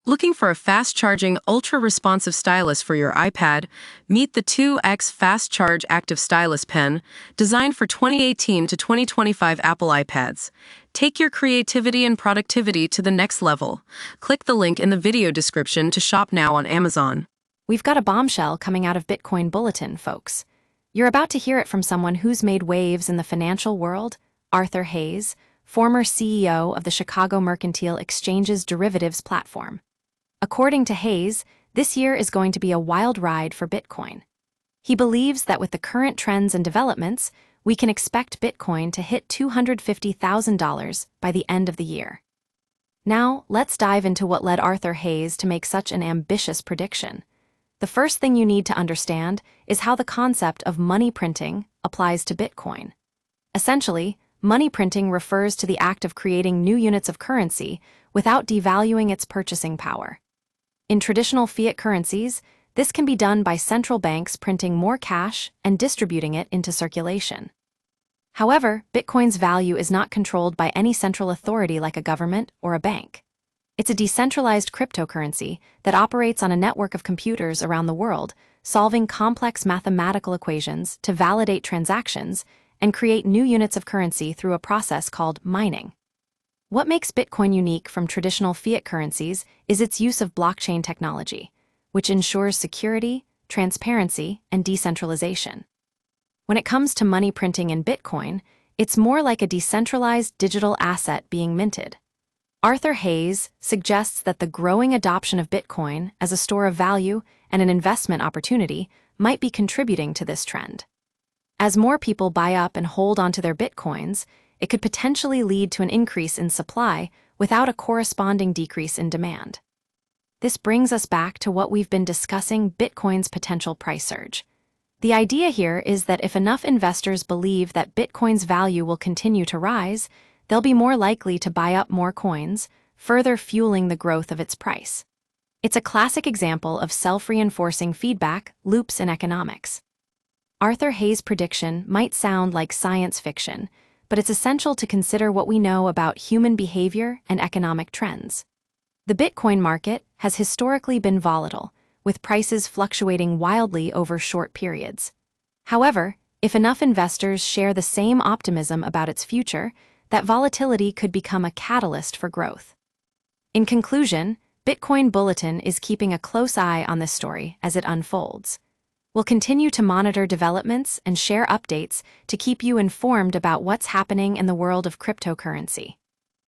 Looking for a fast-charging, ultra-responsive stylus for your iPad? Meet the 2X Fast Charge Active Stylus Pen, designed for 2018 to 2025 Apple iPads. Take your creativity and productivity to the next level. Click the link in the video description to shop now on Amazon. We've got a bombshell coming out of Bitcoin Bulletin, folks. You're about to hear it from someone who's made waves in the financial world, Arthur Hayes, former CEO of the Chicago Mercantile Exchange's derivatives platform. According to Hayes, this year is going to be a wild ride for Bitcoin. He believes that with the current trends and developments, we can expect Bitcoin to hit $250,000 by the end of the year. Now, let's dive into what led Arthur Hayes to make such an ambitious prediction. The first thing you need to understand is how the concept of money printing applies to Bitcoin. Essentially, money printing refers to the act of creating new units of currency without devaluing its purchasing power. In traditional fiat currencies, this can be done by central banks printing more cash and distributing it into circulation. However, Bitcoin's value is not controlled by any central authority like a government or a bank. It's a decentralized cryptocurrency that operates on a network of computers around the world, solving complex mathematical equations to validate transactions and create new units of currency through a process called mining. What makes Bitcoin unique from traditional fiat currencies is its use of blockchain technology, which ensures security, transparency, and decentralization. When it comes to money printing in Bitcoin, it's more like a decentralized digital asset being minted. Arthur Hayes suggests that the growing adoption of Bitcoin as a store of value and an investment opportunity might be contributing to this trend. As more people buy up and hold onto their Bitcoins, it could potentially lead to an increase in supply without a corresponding decrease in demand. This brings us back to what we've been discussing: Bitcoin's potential price surge. The idea here is that if enough investors believe that Bitcoin's value will continue to rise, they'll be more likely to buy up more coins, further fueling the growth of its price. It's a classic example of self-reinforcing feedback loops in economics. Arthur Hayes' prediction might sound like science fiction, but it's essential to consider what we know about human behavior and economic trends. The Bitcoin market has historically been volatile, with prices fluctuating wildly over short periods. However, if enough investors share the same optimism about its future, that volatility could become a catalyst for growth. In conclusion, Bitcoin Bulletin is keeping a close eye on this story as it unfolds. We'll continue to monitor developments and share updates to keep you informed about what's happening in the world of cryptocurrency.